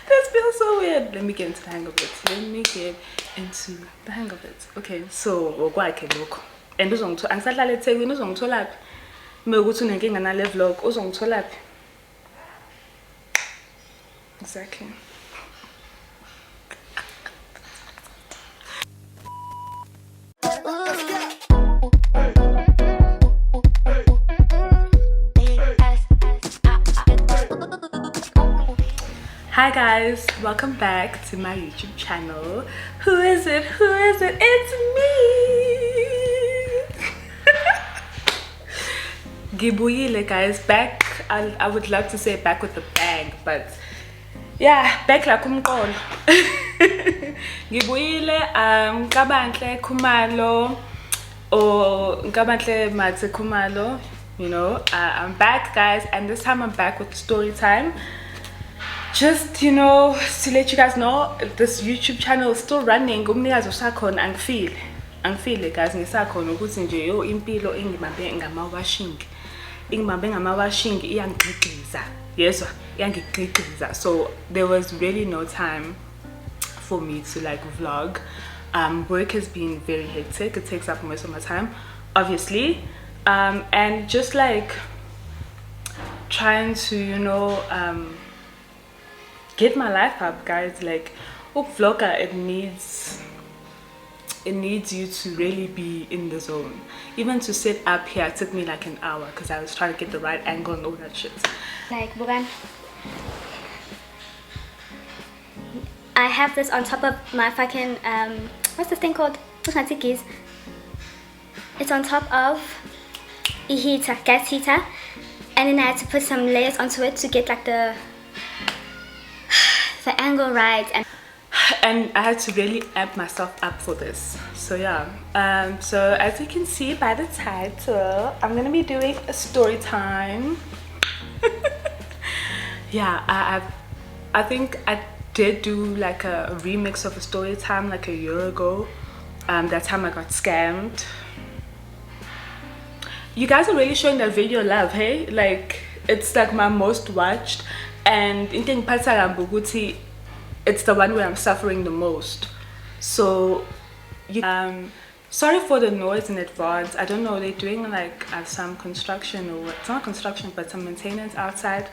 This feels so weird. Let me get into the hang of it. Okay, so kwakhe lokho. And uzongithola angisahlala eThekwini uzongithola phi? Mekuthi unenkinga nale vlog uzongithola phi? Exactly. Hi guys, welcome back to my YouTube channel. Who is it? It's me! Gibuyile guys, back. I would love to say back with a bang, but yeah, back like umqolo. Gibuyile, kabantle Kumalo, or kabantle matse Kumalo, you know. I'm back guys, and this time I'm back with story time. Just, you know, to let you guys know, this YouTube channel is still running. Umnikazi usakhona angifile guys ngisakhona ukuthi nje yo impilo engibambe ngamawashing. Ingibambe ngamawashing iyangigqigiza. Yezwa, iyangigqigiza. So there was really no time for me to like vlog. Work has been very hectic. It takes up most of my time, obviously. And just like trying to, you know, get my life up guys. Like vlogger, it needs you to really be in the zone. Even to sit up here it took me like an hour because I was trying to get the right angle and all that shit. Like Bogan, I have this on top of my fucking what's this thing called? What's my tikis? It's on top of a heater, gas heater, and then I had to put some layers onto it to get like the angle right, and I had to really amp myself up for this. So yeah, so as you can see by the title, I'm gonna be doing a story time. Yeah, I think I did do like a remix of a story time like a year ago. That time I got scammed. You guys are really showing that video love, hey? Like it's like my most watched. And it's the one where I'm suffering the most. So sorry for the noise in advance. I don't know, they're doing like some construction, or it's not construction but some maintenance outside,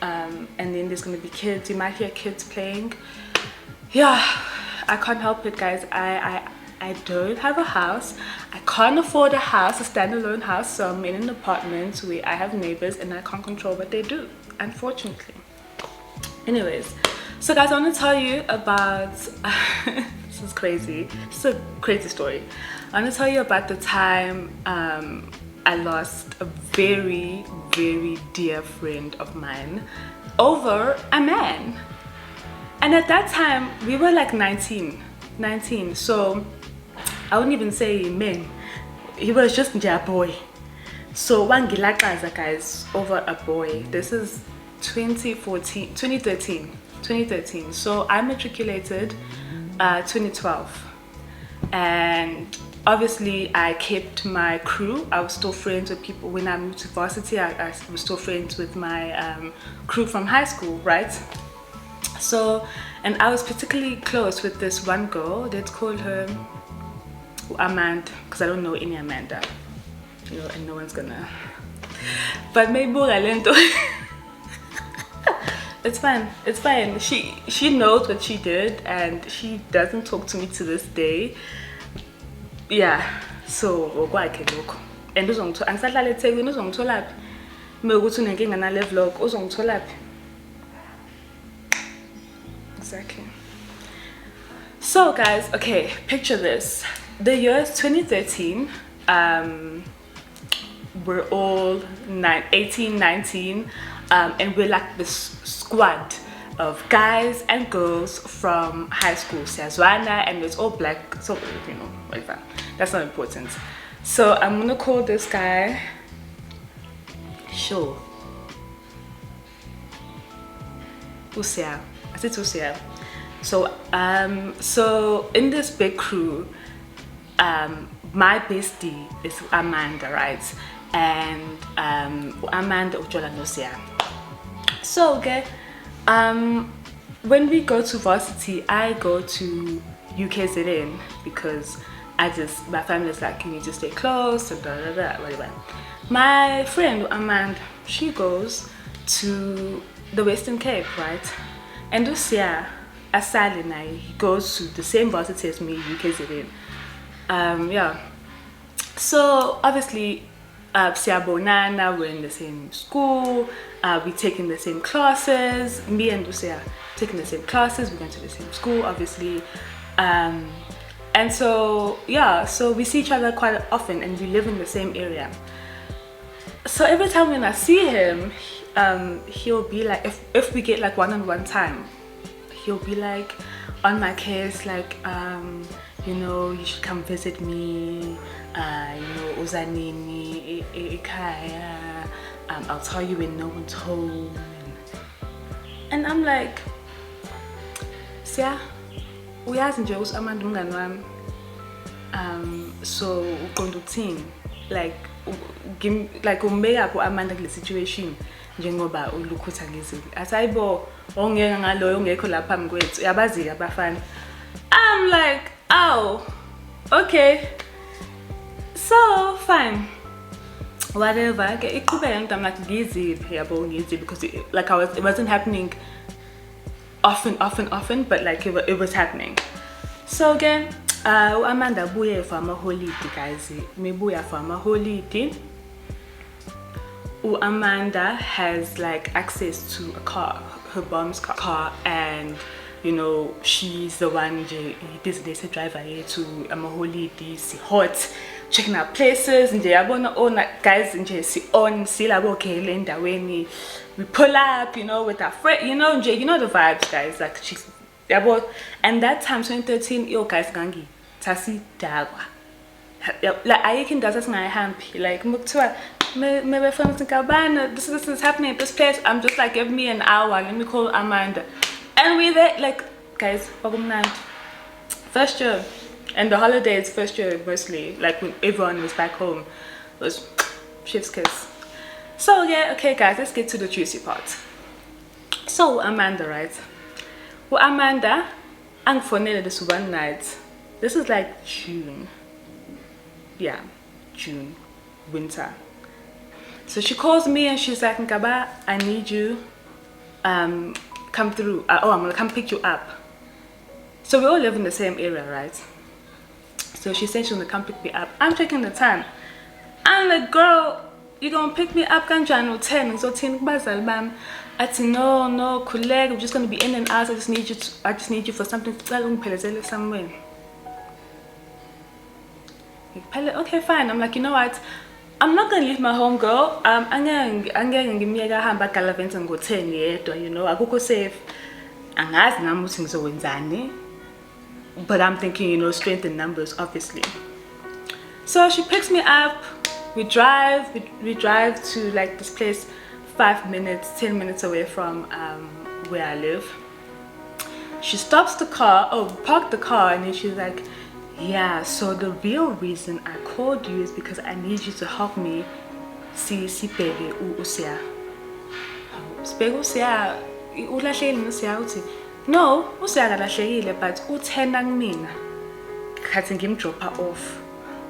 and then there's gonna be kids. You might hear kids playing. Yeah, I can't help it guys. I don't have a house. I can't afford a house, a standalone house, so I'm in an apartment where I have neighbors and I can't control what they do, unfortunately. Anyways, so guys, I want to tell you about this is crazy. It's a crazy story. I want to tell you about the time I lost a very dear friend of mine over a man. And at that time we were like 19, so I wouldn't even say men. He was just a boy. So wangilakaza guys over a boy. This is 2013. So I matriculated 2012, and obviously I kept my crew. I was still friends with people when I moved to varsity. I was still friends with my crew from high school, right? So, and I was particularly close with this one girl. Let's call her Amanda, because I don't know any Amanda, you know, and no one's gonna, but maybe Galento. It's fine. She knows what she did and she doesn't talk to me to this day. Yeah, so kwakhe lokho. And uzongithola angisahlala eThekwini uzongithola phi? Mekuthi unenkinga nale vlog uzongithola phi? Exactly. So guys, okay, picture this. The year is 2013. We're all 18, 19. And we're like this squad of guys and girls from high school, Sazwana, and it's all black, so you know, whatever. That's not important. So I'm gonna call this guy Sure. Usia. I said Usia. So so in this big crew, my bestie is Amanda, right? And Amanda Ujola Nosia. So, okay, when we go to varsity, I go to UKZN because my family is like, you need to stay close and blah, blah, blah, whatever. My friend Amanda, she goes to the Western Cape, right? And this year, Asali and he goes to the same varsity as me, UKZN. Yeah. So obviously, Siabonana, we're in the same school, we're taking the same classes. Me and Lucia taking the same classes, we're going to the same school, obviously. And so, yeah, so we see each other quite often and we live in the same area. So every time when I see him, he'll be like, if we get like one-on-one time, he'll be like on my case, like, you know, you should come visit me, you know, uzanini, ekaya, I'll tell you when no one's home. And I'm like, Siya, uyazi nje usamanda umngani wami. So uqonda ukuthini, like umbeka pho Amanda kule situation njengoba ulukhutha ngizili. Asayibo ongeke ngaloyo ongekho lapha phambi kwethu. Uyabazi abafana. I'm like, oh, okay. So fine. Whatever. Okay, iqhubeka I'm like ngiziphi yabo ngiziphi because it wasn't happening often, but like it was happening. So again, Amanda buye from a holiday, guys. Mebuya from a holiday. Amanda has like access to a car, her mom's car, and you know she's the one this driver here to a holiday. See hot, checking out places, and they are guys and see on see like okay Linda when we pull up, you know, with our friend, you know the vibes, guys. Like she's and that time 2013, yo guys gangi tasi dagwa like I can does us my happy like muktua maybe from this is happening at this place. I'm just like, give me an hour, let me call Amanda. And we there like guys, first year and the holidays, first year mostly, like when everyone was back home, it was chef's kiss. So yeah, okay guys, let's get to the juicy part. So Amanda, right? Well, Amanda, I'm funny this one night. This is like June. Yeah, June, winter. So she calls me and she's like, Nkaba, I need you. Come through. I'm gonna come pick you up. So we all live in the same area, right? So she said she's gonna come pick me up. I'm checking the time. I'm like, girl, you gonna pick me up kanjani 10? So 10 bazal bam. I said, no, colleague, I'm just gonna be in and out. I just need you for something to somewhere. Okay, fine. I'm like, you know what? I'm not gonna leave my home, girl. I'm gonna give me a hamba galavent and go 10 yedwa, you know. I go safe. Angazi nami ukuthi ngizowenzani. But I'm thinking, you know, strength in numbers, obviously. So she picks me up. We drive to like this place 10 minutes away from where I live. She stops the car, parked the car, and then she's like, yeah, so the real reason I called you is because I need you to help me see Sipege Usia. Sipege Usia, ulahlekile Usia uthi. No, Usia akalahlekile, but uthena kumina. Khathi ngimdropa off.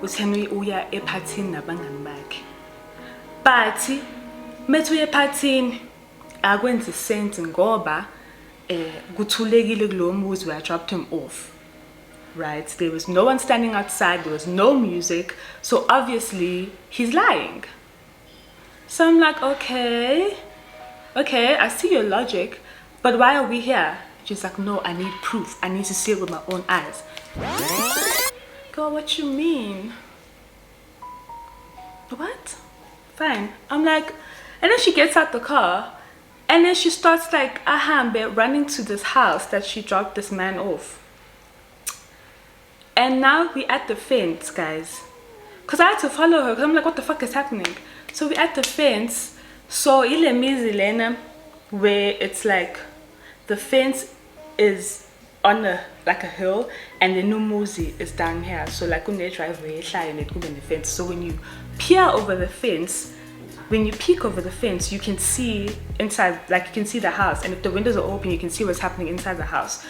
Uthena uya ephathini nabangani bakhe. But methu uya ephathini akwenzi sense ngoba kuthulekile kulo muzi where I dropped him off. Right, there was no one standing outside, there was no music, so obviously he's lying. So I'm like, okay, I see your logic, but why are we here? She's like, no, I need proof, I need to see it with my own eyes. Girl, what you mean? What? Fine. I'm like, and then she gets out the car and then she starts like running to this house that she dropped this man off. And now we're at the fence, guys. Because I had to follow her. Because I'm like, what the fuck is happening? So we're at the fence. So, ile mizi lena, where it's like, the fence is on a hill, and the numuzi is down here. So, like, when they driveway, and it could be the fence. So, when you peer over the fence, when you peek over the fence, you can see inside, like you can see the house, and if the windows are open, you can see what's happening inside the house.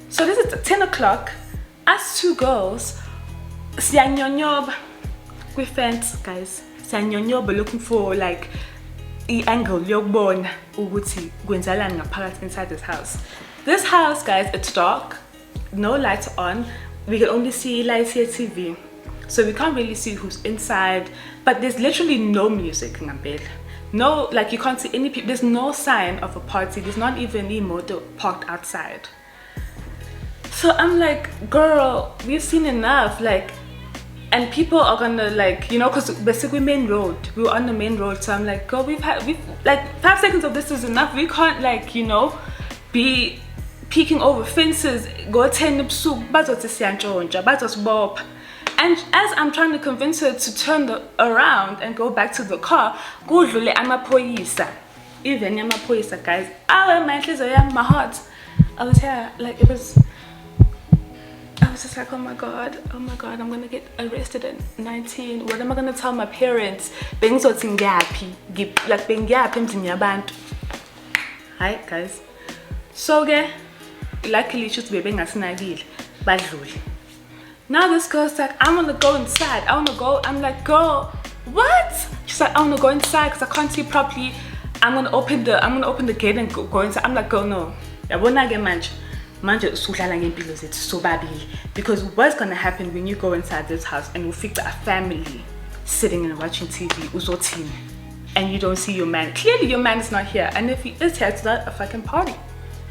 So this is 10 o'clock. Us 2 girls, siyanyonyoba kwi fence, guys. Siyanyonyoba looking for like angle yokubona ukuthi kwenzalani ngaphakathi inside this house. This house, guys, it's dark, no lights on. We can only see lights here TV, so we can't really see who's inside. But there's literally no music, Ngambele. No, like you can't see any people. There's no sign of a party. There's not even any motor parked outside. So I'm like, girl, we've seen enough, like, and people are gonna, like, you know, because basically main road, we were on the main road. So I'm like, girl, we've like 5 seconds of this is enough. We can't, like, you know, be peeking over fences, go 10 bob. And as I'm trying to convince her to turn around and go back to the car, go dlule amapoyisa. Even amapoyisa, guys. My heart, I was here, like, I was just like, oh my god, I'm gonna get arrested at 19. What am I gonna tell my parents? Hi guys. So luckily she's baby ngasinagile badlule. Now this girl's like, I wanna go inside. I'm like, girl, what? She's like, I wanna go inside because I can't see properly. I'm gonna open the gate and go inside. I'm like, girl, no. Because what's gonna happen when you go inside this house and you figure a family sitting and watching TV, and you don't see your man? Clearly your man is not here, and if he is here, it's not a fucking party,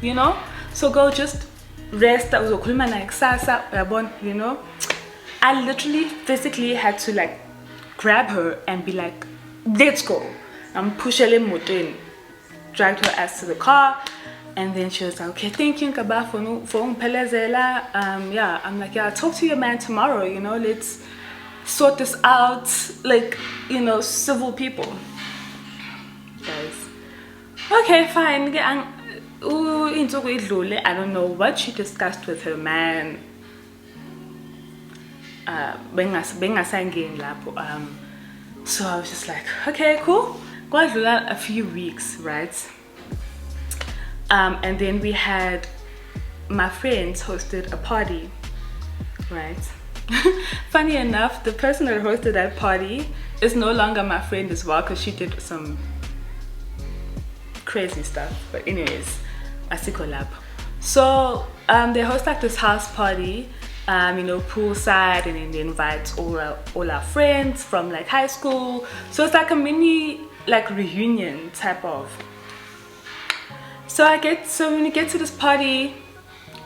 you know? So go just rest, you know? I literally physically had to like grab her and be like, let's go. I'm pushing her, dragged her ass to the car. And then she was like, okay, thank you, Nkaba, for umpelezela. Yeah, I'm like, yeah, I'll talk to your man tomorrow, you know, let's sort this out, like, you know, civil people. Guys. Okay, fine. I don't know what she discussed with her man. So I was just like, okay, cool. Got a few weeks, right? And then we had my friends hosted a party, right? Funny enough, the person that hosted that party is no longer my friend as well, because she did some crazy stuff. But anyways, asikolab. So they host like this house party, you know, poolside, and then they invite all our friends from like high school. So it's like a mini like reunion type of. So when we get to this party,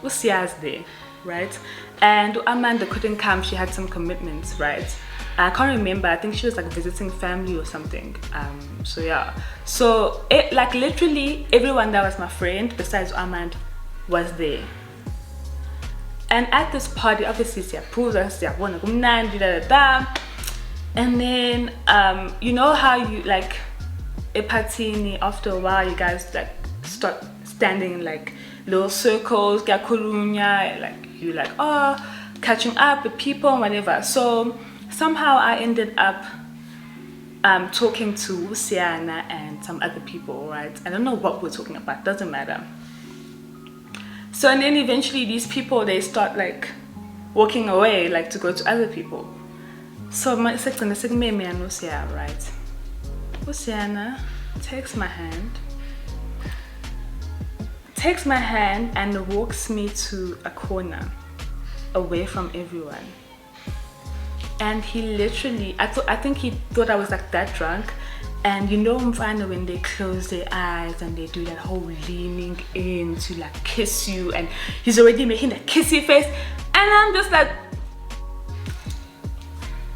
Usia's there, right? And Amanda couldn't come, she had some commitments, right? I can't remember, I think she was like visiting family or something. So yeah. So it, like literally everyone that was my friend besides Amanda was there. And at this party, obviously and then you know how you like epatini, after a while you guys like start standing in like little circles, like you like, oh, catching up with people and whatever. So somehow I ended up talking to Siana and some other people, right? I don't know what we're talking about, doesn't matter. So and then eventually these people, they start like walking away, like to go to other people. So my second me and Usia, right? Usiana takes my hand and walks me to a corner away from everyone. And he literally, I think he thought I was like that drunk. And you know when they close their eyes and they do that whole leaning in to like kiss you, and he's already making that kissy face, and I'm just like,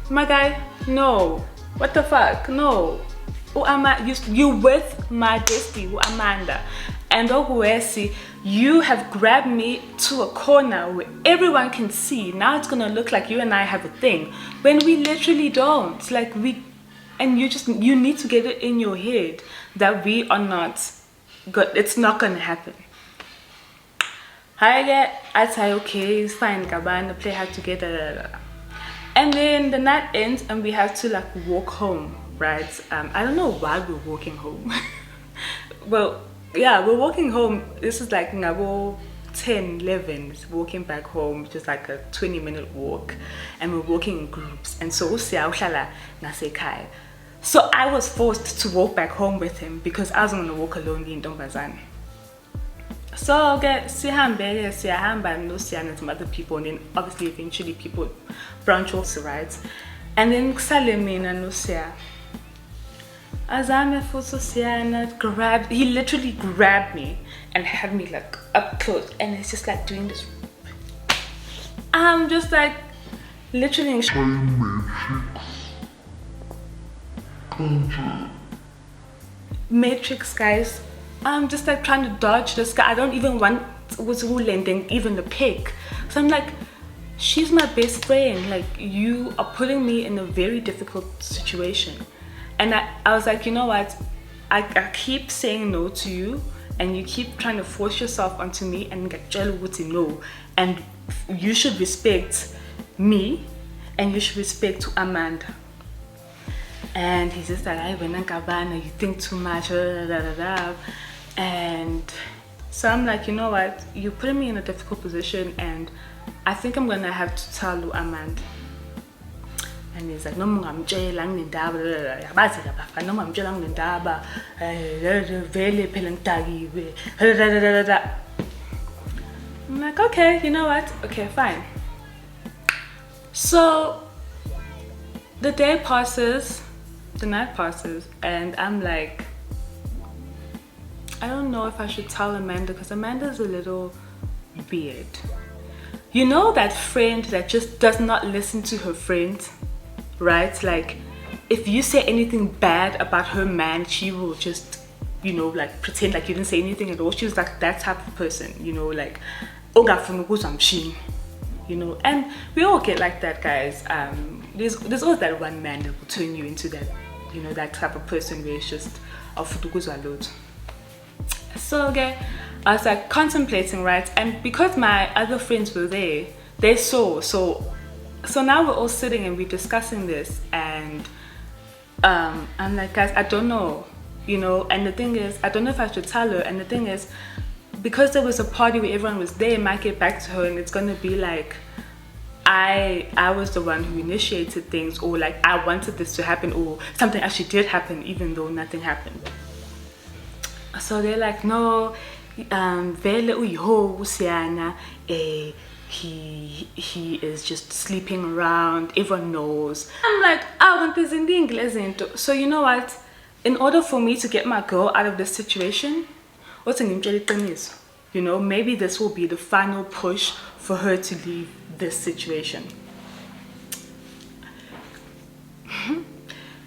my guy, no, what the fuck, no. You with my bestie, Amanda, and you have grabbed me to a corner where everyone can see. Now it's gonna look like you and I have a thing when we literally don't. Like and you need to get it in your head that we are not good. It's not gonna happen. I say okay, it's fine, Gabana, play hard together. And then the night ends and we have to like walk home. right? I don't know why we're walking home. Well, yeah, we're walking home. This is like Ngabo 10, 11, walking back home, just like a 20-minute walk, and we're walking in groups. And so so I was forced to walk back home with him because I wasn't gonna walk alone in Dombazan. So okay, siyahamba nosiyana and some other people, and then obviously eventually people branch off, right? And then kusale mina nosiya. Azame futhi siyana grabbed, he literally grabbed me and had me like up close, and it's just like doing this. I'm just like literally Matrix, guys. I'm just like trying to dodge this guy. I don't even want what's lending even the pick. So I'm like, she's my best friend. Like, you are putting me in a very difficult situation. And I was like, you know what? I keep saying no to you, and you keep trying to force yourself onto me and get no. And you should respect me, and you should respect Amanda. And he's just like, you think too much, and so I'm like, you know what, you're putting me in a difficult position, and I think I'm gonna have to tell Amanda. And he's like, no, I'm like, okay, you know what, okay, fine. So the day passes, the night passes, and I'm like, I don't know if I should tell Amanda, because Amanda's a little weird. You know that friend that just does not listen to her friends, right? Like, if you say anything bad about her man, she will just, you know, like pretend like you didn't say anything at all. She was like that type of person, you know, like, you know, and we all get like that, guys. There's always that one man that will turn you into that, you know, that type of person where it's just load. So okay, I was like contemplating, right? And because my other friends were there, they saw. So now we're all sitting and we're discussing this, and I'm like, guys, I don't know, you know. And the thing is, I don't know if I should tell her. And the thing is, because there was a party where everyone was there, it might get back to her, and it's gonna be like, I was the one who initiated things, or like I wanted this to happen, or something actually did happen even though nothing happened. So they're like, no, vele uyiho usiyana, he is just sleeping around, everyone knows. I'm like, so you know what, in order for me to get my girl out of this situation, you know, maybe this will be the final push for her to leave this situation.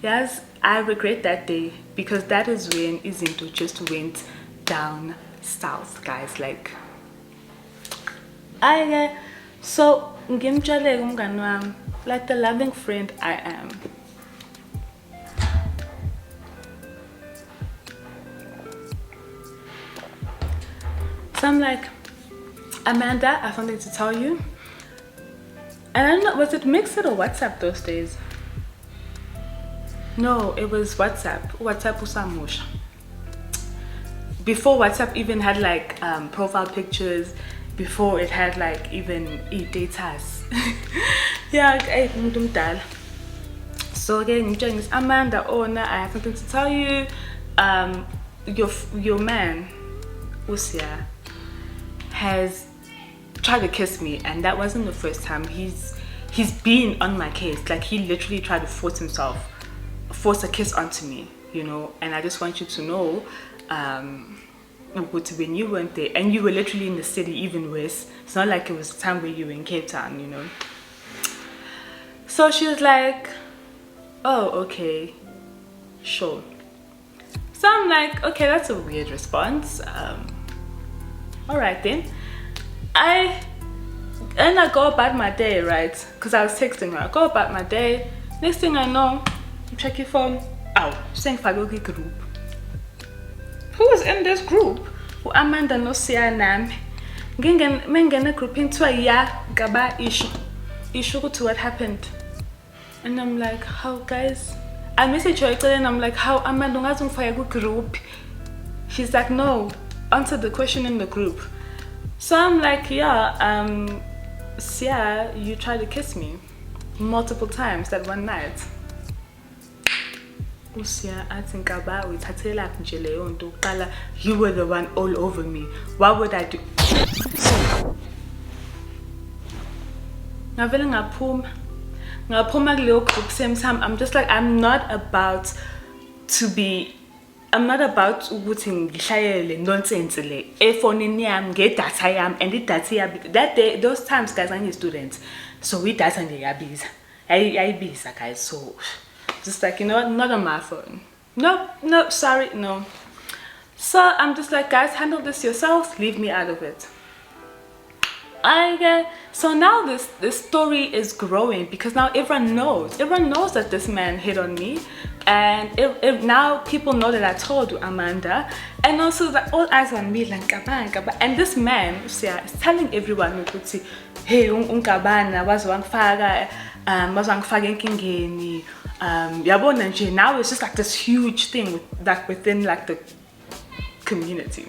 Yes, I regret that day, because that is when Izinto just went down south, guys. Like, so like the loving friend I am. So I'm like, Amanda, I have something to tell you. And I don't know, was it Mixed or WhatsApp those days? No, it was WhatsApp. WhatsApp usamusha. Before WhatsApp even had like profile pictures, before it had like even e-datas. Yeah, so again, Amanda, I have something to tell you. Your man, Usia, has tried to kiss me, and that wasn't the first time. He's been on my case. Like, he literally tried to force a kiss onto me, you know. And I just want you to know, when you weren't there, and you were literally in the city, even worse. It's not like it was a time where you were in Cape Town, you know. So she was like, oh, okay, sure. So I'm like, okay, that's a weird response. All right then. I go about my day, right? Because I was texting her. I go about my day. Next thing I know, you check your phone. Oh, saying Fagogi group. Who was in this group? Amanda no siyanami. Ngene group into a gaba issue to what happened. And I'm like, how, guys? I message her and I'm like, how am I doing group? She's like, no, answer the question in the group. So I'm like, yeah, Sia, you tried to kiss me multiple times that one night. Usia, I think about it. You were the one all over me. What would I do? Same time, I'm just like, I'm not about ukuthi ngishayele nonsense le efonini yami ngedata yami and idata yabi that day those times guys I'm students, so we data nje yabiza guys, so just like, you know what, not on my phone. No, sorry, no. So I'm just like, guys, handle this yourselves, leave me out of it. So now this story is growing because now everyone knows that this man hit on me, and if now people know that I told Amanda, and also that all eyes on me like Nkaba. And this man is telling everyone, hey, unkabana wazwangfaka enkingeni, yabona nje. Now it's just like this huge thing within like the community.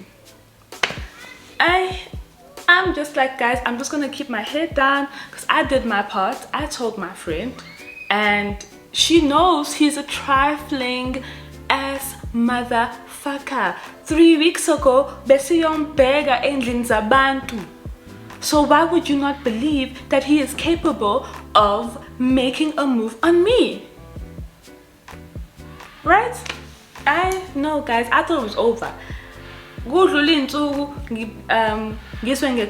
I'm just like, guys, I'm just gonna keep my head down because I did my part. I told my friend, and she knows he's a trifling ass motherfucker. 3 weeks ago, besiyombheka endlini zabantu. So why would you not believe that he is capable of making a move on me? Right? I know, guys, I thought it was over.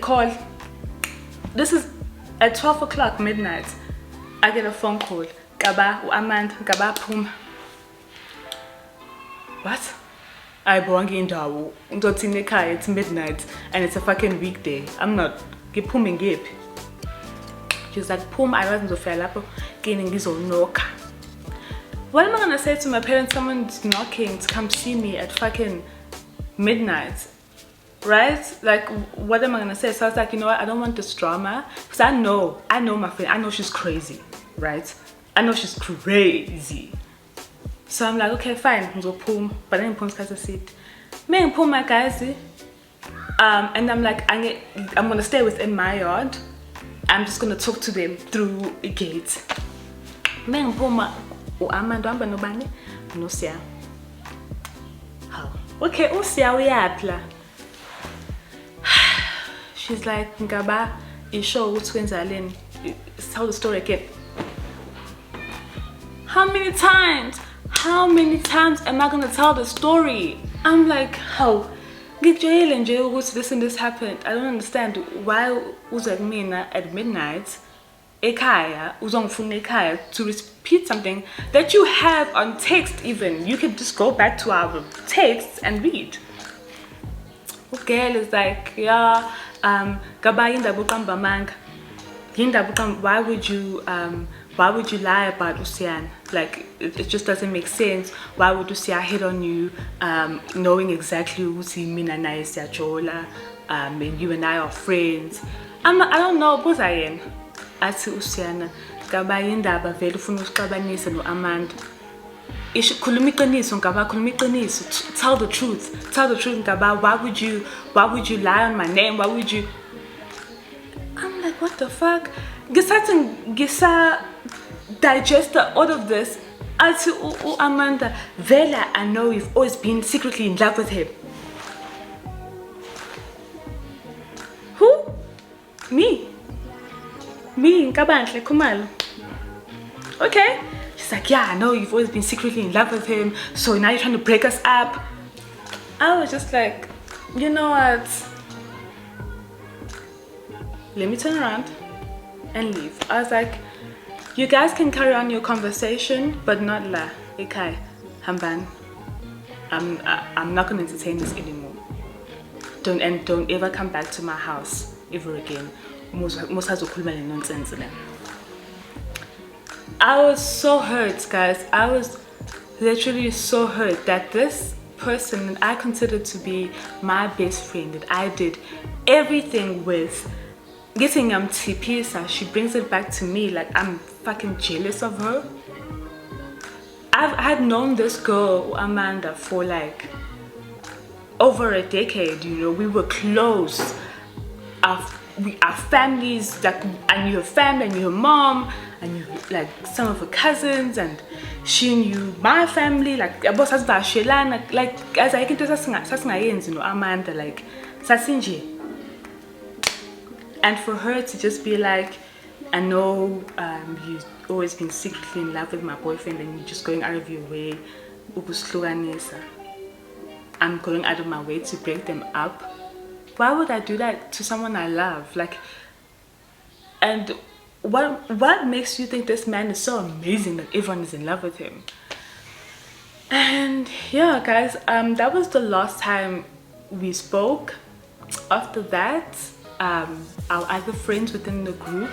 Call. This is at 12 o'clock midnight. I get a phone call. Gaba, Amanda, Gaba Pum. What? I brought in Dawu. It's midnight and it's a fucking weekday. I'm not. Get Pum and Gip. She's like, Pum, I wasn't so fair. Gaining this old knock. What am I gonna say to my parents? Someone's knocking to come see me at fucking midnight, right? Like, what am I gonna say? So I was like, you know what, I don't want this drama because I know my friend, I know she's crazy, right? I know she's crazy. So I'm like, okay, fine, but then my guys, and I'm like, I'm gonna stay within my yard. I'm just gonna talk to them through a gate. Okay, she's like, Ngaba, you sure what's going on? Tell the story again. How many times am I gonna tell the story? I'm like, how? Get jail and jail, this and this happened. I don't understand why was at midnight Ekaya, Ekaya, to repeat something that you have on text. Even you could just go back to our texts and read. Girl is like, yeah, why would you lie about Usian? Like, it just doesn't make sense. Why would Usia hit on you, knowing exactly Usi Mina na Jola, and you and I are friends? I don't know, both I am. Athi Usiana ngaba yindaba vele ufuna usixabanise no Amanda. Khuluma iqiniso ngaba, khuluma iqiniso. Tell the truth ngaba. Why would you lie on my name? Why would you? I'm like, what the fuck? Gisa digest all of this. Athi Amanda, vela, I know you've always been secretly in love with him. Who? Me, Nkabanhle Khumalo. Okay. She's like, yeah, I know you've always been secretly in love with him, so now you're trying to break us up. I was just like, you know what? Let me turn around and leave. I was like, you guys can carry on your conversation, but not la. Okay, Hamban. I'm not gonna entertain this anymore. Don't ever come back to my house ever again. I was so hurt, guys. I was literally so hurt that this person that I considered to be my best friend, that I did everything with, getting Tipisa, she brings it back to me like I'm fucking jealous of her. I had known this girl, Amanda, for like over a decade. You know, we were close. Our families, like, I knew her family, I knew her mom, I knew like some of her cousins, and she knew my family. Like, like as I can tell, you know, Amanda, like, sasinji. And for her to just be like, I know you've always been secretly in love with my boyfriend and you're just going out of your way. I'm going out of my way to break them up. Why would I do that to someone I love? Like, and what makes you think this man is so amazing that everyone is in love with him? And yeah, guys, that was the last time we spoke. After that, our other friends within the group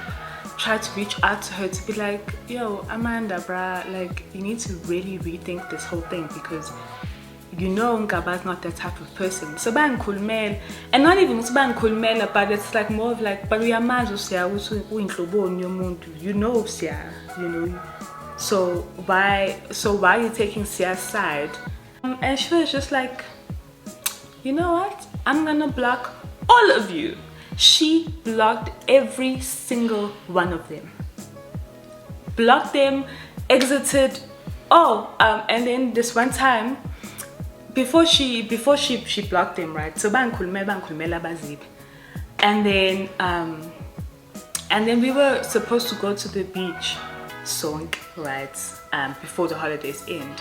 tried to reach out to her to be like, yo, Amanda, bruh, like, you need to really rethink this whole thing, because you know Ngaba's not that type of person. So bang cool man, and not even bang cool man, but it's like more of like, but we are man, you know, you know. So why are you taking Sia's side? And she was just like, you know what? I'm gonna block all of you. She blocked every single one of them. Blocked them, exited. Oh, and then this one time, before she blocked them, right? So and then we were supposed to go to the beach, right? Before the holidays end.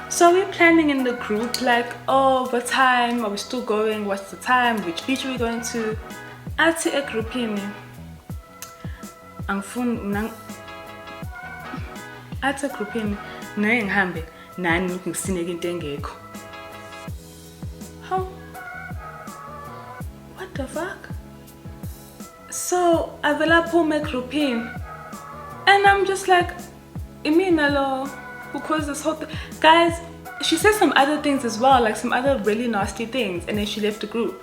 So we're planning in the group, like, oh, what time are we still going? What's the time? Which beach are we going to? Athi a group in athi a group in ngihambe nani ngisineke into engekho. How? What the fuck? So I vela phume group in, and I'm just like, hello. Because this whole thing, guys, she said some other things as well, like some other really nasty things, and then she left the group.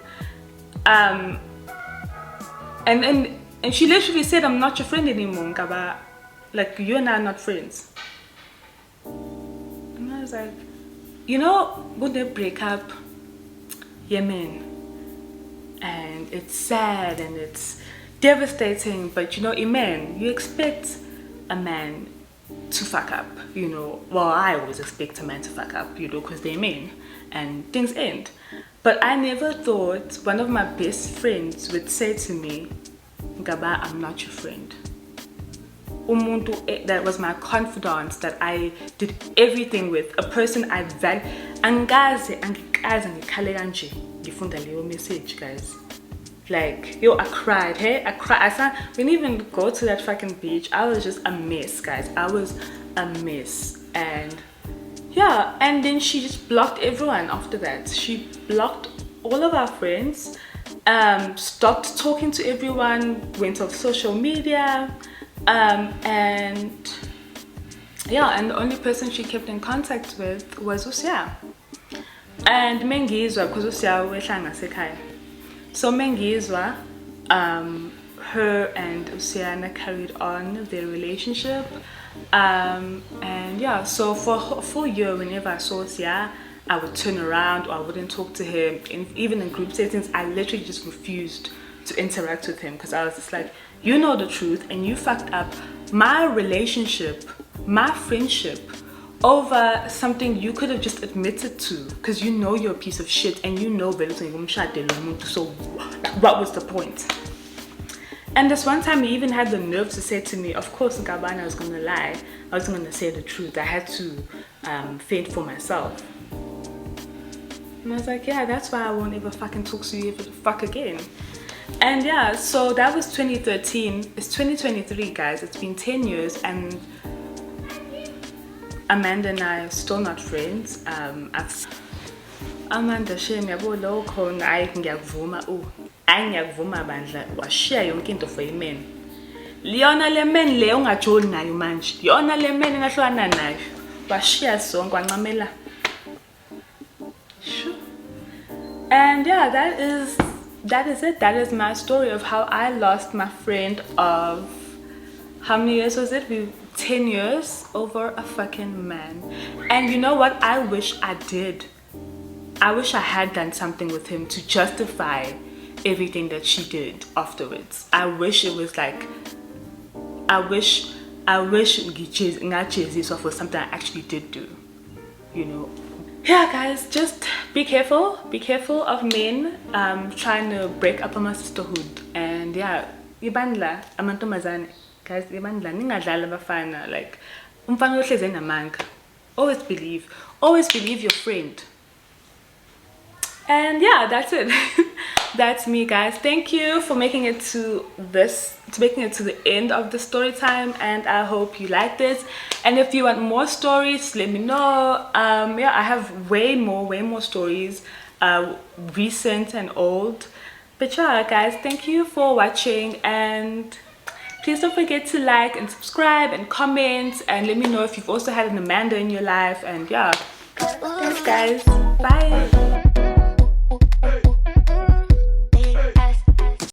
And she literally said, I'm not your friend anymore, Nkaba. Like, you and I are not friends. And I was like, you know, when they break up, yeah, man, and it's sad and it's devastating, but you know, man, you expect a man to fuck up, you know. Well, I always expect a man to fuck up, you know, because they're men and things end. But I never thought one of my best friends would say to me, Ngaba, I'm not your friend. Umuntu that was my confidant, that I did everything with, a person I value. Angikaze ngikhale kanje ngifunda leyo message, guys. Like, yo, I cried, hey? I cried. We didn't even go to that fucking beach. I was just a mess, guys. I was a mess. And yeah, and then she just blocked everyone after that. She blocked all of our friends, stopped talking to everyone, went off social media, and yeah, and the only person she kept in contact with was Usia. And Mengizwa, because Usia wehlanga sekhaya. So Mengizwa, her and Usiana carried on their relationship, and yeah, so for a full year, whenever I saw Usia, I would turn around or I wouldn't talk to him. Even in group settings, I literally just refused to interact with him, because I was just like, you know the truth and you fucked up my relationship, my friendship, over something you could have just admitted to, because you know you're a piece of shit and you know so what was the point? And this one time he even had the nerve to say to me, of course Ngabana, I was gonna lie, I was gonna say the truth, I had to fend for myself. And I was like, yeah, that's why I won't ever fucking talk to you ever the fuck again. And yeah, so that was 2013. It's 2023, guys. It's been 10 years and Amanda and I are still not friends. Amanda shame yabo lo khona ayi ngiyakuvuma ayi ngiyakuvuma bandla washiya yonke into for imen. Liyona le men le ungajoli nayo manje. Yona le men engahlwana nayo. Washiya sonke wancamela. And yeah, that is it. That is my story of how I lost my friend of, how many years was it? 10 years over a fucking man. And you know what? I wish I did. I wish I had done something with him to justify everything that she did afterwards. I wish it was like, I wish this was something I actually did do, you know. Yeah, guys, just be careful of men trying to break up my sisterhood. And yeah, ibandla amantombazane, guys, ibandla ningadlala abafana, like umfana ohlezi enamanga. Always believe your friend. And yeah, that's it. That's me, guys. Thank you for making it to the end of the story time, and I hope you liked it. And if you want more stories, let me know. Yeah, I have way more stories, recent and old. But yeah, guys, thank you for watching, and please don't forget to like and subscribe and comment, and let me know if you've also had an Amanda in your life. And yeah, thanks, guys. Bye.